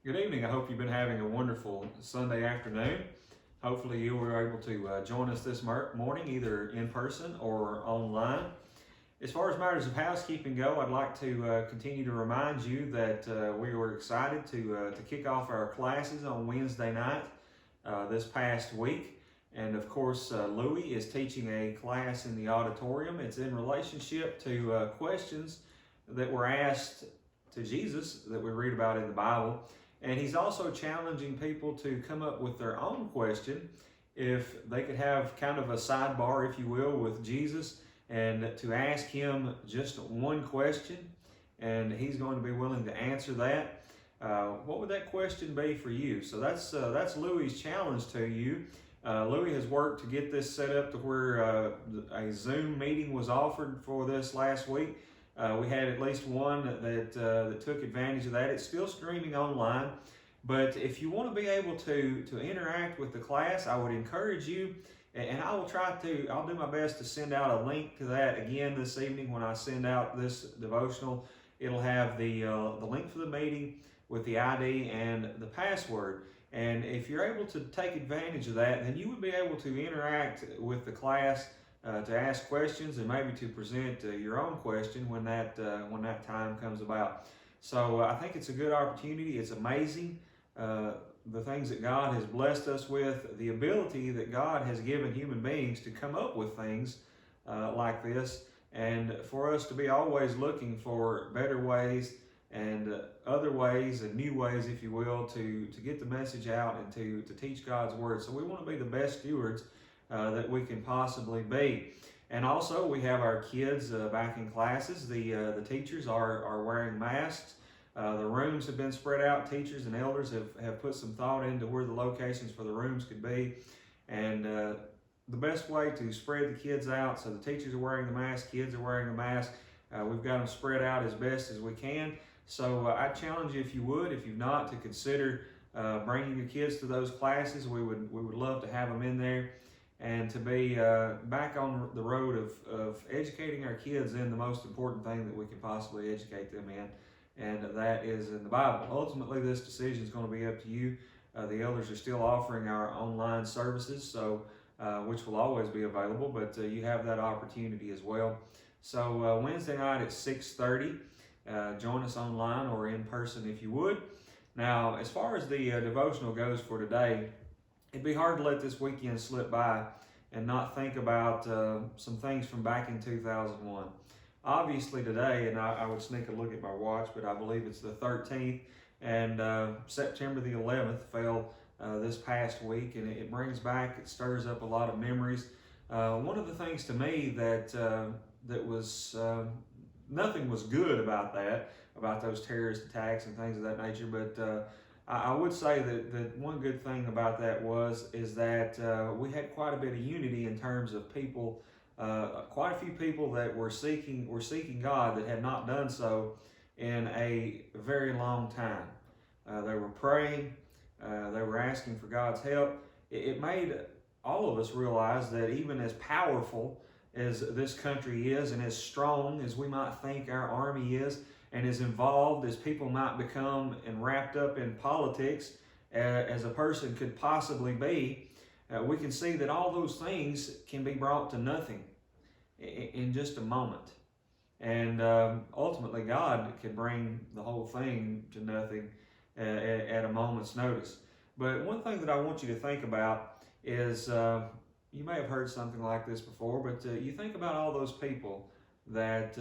Good evening. I hope you've been having a wonderful Sunday afternoon. Hopefully you were able to join us this morning, either in person or online. As far as matters of housekeeping go, I'd like to continue to remind you that we were excited to kick off our classes on Wednesday night this past week. And of course, Louie is teaching a class in the auditorium. It's in relationship to questions that were asked to Jesus that we read about in the Bible. And he's also challenging people to come up with their own question if they could have kind of a sidebar, if you will, with Jesus and to ask him just one question, and he's going to be willing to answer that. What would that question be for you? So that's Louie's challenge to you. Louie has worked to get this set up to where a Zoom meeting was offered for this last week. We had at least one that took advantage of that. It's still streaming online, but if you want to be able to interact with the class, I would encourage you, and I'll do my best to send out a link to that again this evening when I send out this devotional. It'll have the link for the meeting with the ID and the password. And if you're able to take advantage of that, then you would be able to interact with the class, to ask questions and maybe to present your own question when that time comes about. So I think it's a good opportunity. It's amazing the things that God has blessed us with, the ability that God has given human beings to come up with things like this, and for us to be always looking for better ways and other ways and new ways, if you will, to get the message out and to teach God's Word. So we want to be the best stewards that we can possibly be. And also we have our kids back in classes. The teachers are wearing masks. The rooms have been spread out. Teachers and elders have put some thought into where the locations for the rooms could be. And the best way to spread the kids out, so the teachers are wearing the mask, kids are wearing the mask. We've got them spread out as best as we can. So I challenge you, if you would, if you've not, to consider bringing your kids to those classes. We would love to have them in there, and to be back on the road of educating our kids in the most important thing that we can possibly educate them in, and that is in the Bible. Ultimately, this decision is going to be up to you. The elders are still offering our online services, so which will always be available, but you have that opportunity as well. So Wednesday night at 6:30, join us online or in person if you would. Now, as far as the devotional goes for today, it'd be hard to let this weekend slip by and not think about some things from back in 2001. Obviously today, and I would sneak a look at my watch, but I believe it's the 13th, and September the 11th fell this past week, and it brings back, it stirs up a lot of memories. One of the things to me that was, nothing was good about those terrorist attacks and things of that nature, but I would say that one good thing about that is that we had quite a bit of unity in terms of people, quite a few people that were seeking God that had not done so in a very long time. They were praying, they were asking for God's help. It made all of us realize that even as powerful as this country is, and as strong as we might think our army is, and as involved as people might become and wrapped up in politics as a person could possibly be, we can see that all those things can be brought to nothing in just a moment. And ultimately, God can bring the whole thing to nothing at a moment's notice. But one thing that I want you to think about is, you may have heard something like this before, but you think about all those people that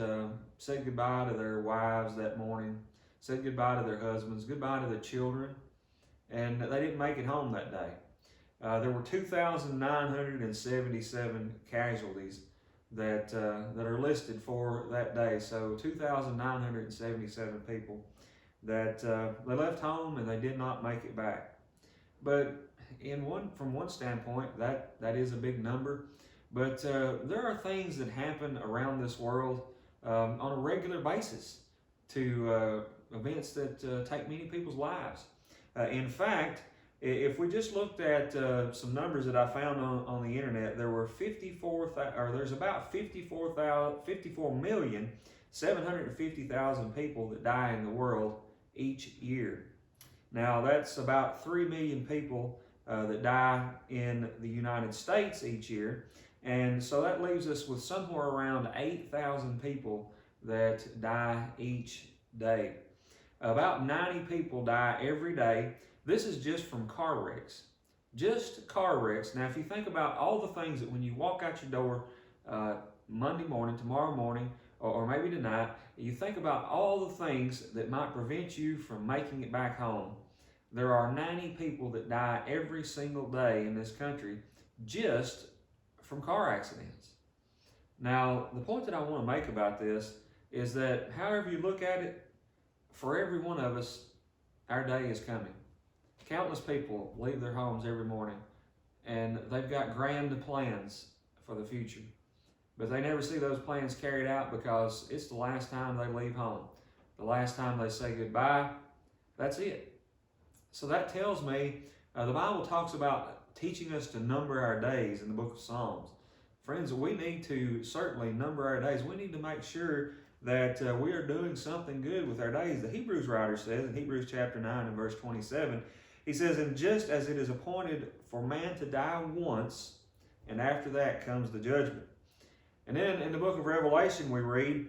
said goodbye to their wives that morning, said goodbye to their husbands, goodbye to their children, and they didn't make it home that day. There were 2,977 casualties that are listed for that day. So 2,977 people that they left home and they did not make it back. But from one standpoint, that is a big number. But there are things that happen around this world on a regular basis to events that take many people's lives. In fact, if we just looked at some numbers that I found on the internet, there's about 54,750,000 people that die in the world each year. Now, that's about 3 million people that die in the United States each year. And so that leaves us with somewhere around 8,000 people that die each day. About 90 people die every day. This is just from car wrecks. Just car wrecks. Now, if you think about all the things that when you walk out your door Monday morning, tomorrow morning, or maybe tonight, you think about all the things that might prevent you from making it back home. There are 90 people that die every single day in this country just from car accidents. Now, the point that I want to make about this is that however you look at it, for every one of us, our day is coming. Countless people leave their homes every morning and they've got grand plans for the future. But they never see those plans carried out because it's the last time they leave home. The last time they say goodbye, that's it. So that tells me, the Bible talks about teaching us to number our days in the book of Psalms. Friends, we need to certainly number our days. We need to make sure that we are doing something good with our days. The Hebrews writer says in Hebrews chapter 9 and verse 27, he says, "And just as it is appointed for man to die once, and after that comes the judgment." And then in the book of Revelation we read,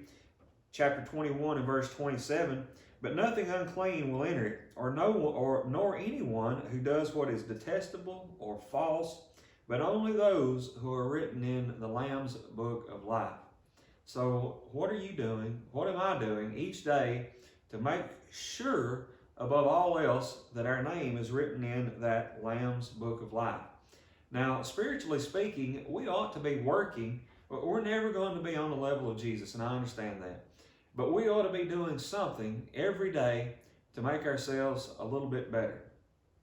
chapter 21 and verse 27, "But nothing unclean will enter it, nor anyone who does what is detestable or false, but only those who are written in the Lamb's book of life." So what are you doing? What am I doing each day to make sure, above all else, that our name is written in that Lamb's book of life? Now, spiritually speaking, we ought to be working, but we're never going to be on the level of Jesus, and I understand that. But we ought to be doing something every day to make ourselves a little bit better.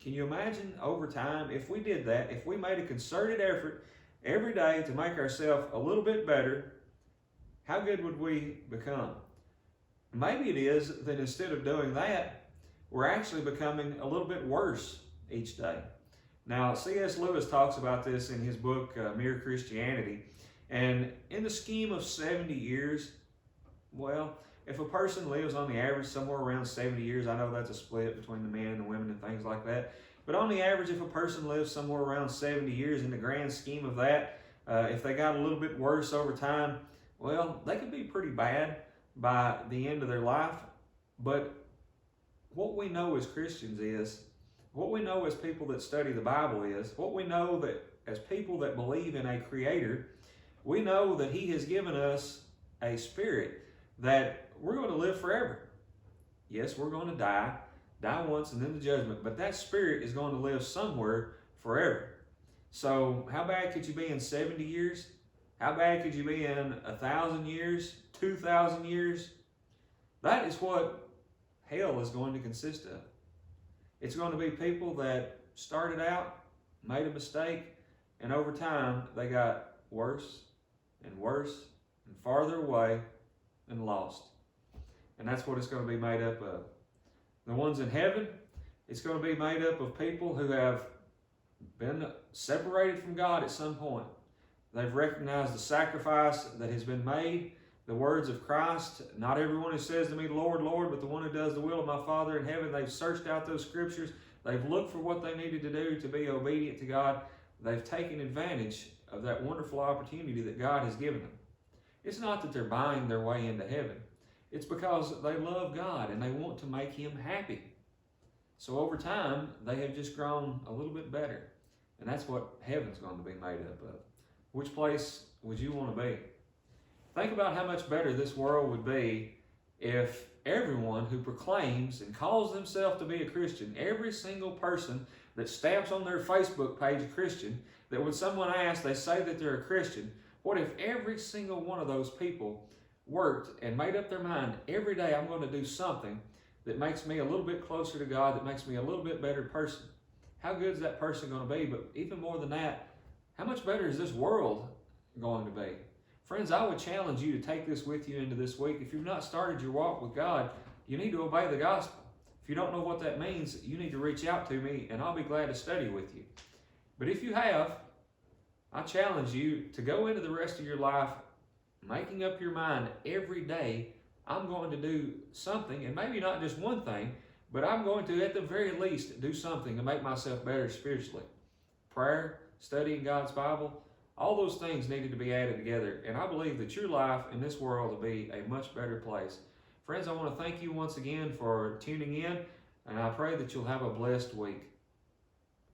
Can you imagine over time, if we did that, if we made a concerted effort every day to make ourselves a little bit better, how good would we become? Maybe it is that instead of doing that, we're actually becoming a little bit worse each day. Now, C.S. Lewis talks about this in his book, Mere Christianity. And in the scheme of 70 years, well, if a person lives on the average somewhere around 70 years, I know that's a split between the men and the women and things like that, but on the average, if a person lives somewhere around 70 years in the grand scheme of that, if they got a little bit worse over time, well, they could be pretty bad by the end of their life. But what we know as Christians is, what we know as people that study the Bible is, what we know that as people that believe in a Creator, we know that He has given us a spirit that we're going to live forever. Yes, we're going to die once and then the judgment, but that spirit is going to live somewhere forever. So how bad could you be in 70 years? How bad could you be in 1,000 years, 2,000 years? That is what hell is going to consist of. It's going to be people that started out, made a mistake, and over time they got worse and worse and farther away and lost. And that's what it's going to be made up of. The ones in heaven, it's going to be made up of people who have been separated from God at some point. They've recognized the sacrifice that has been made, the words of Christ. Not everyone who says to me, "Lord, Lord," but the one who does the will of my Father in heaven. They've searched out those scriptures. They've looked for what they needed to do to be obedient to God. They've taken advantage of that wonderful opportunity that God has given them. It's not that they're buying their way into heaven. It's because they love God and they want to make Him happy. So over time, they have just grown a little bit better. And that's what heaven's going to be made up of. Which place would you want to be? Think about how much better this world would be if everyone who proclaims and calls themselves to be a Christian, every single person that stamps on their Facebook page a Christian, that when someone asks, they say that they're a Christian, what if every single one of those people worked and made up their mind, every day I'm going to do something that makes me a little bit closer to God, that makes me a little bit better person? How good is that person going to be? But even more than that, how much better is this world going to be? Friends, I would challenge you to take this with you into this week. If you've not started your walk with God, you need to obey the gospel. If you don't know what that means, you need to reach out to me and I'll be glad to study with you. But if you have, I challenge you to go into the rest of your life making up your mind every day, I'm going to do something, and maybe not just one thing, but I'm going to, at the very least, do something to make myself better spiritually. Prayer, studying God's Bible, all those things needed to be added together, and I believe that your life in this world will be a much better place. Friends, I want to thank you once again for tuning in, and I pray that you'll have a blessed week.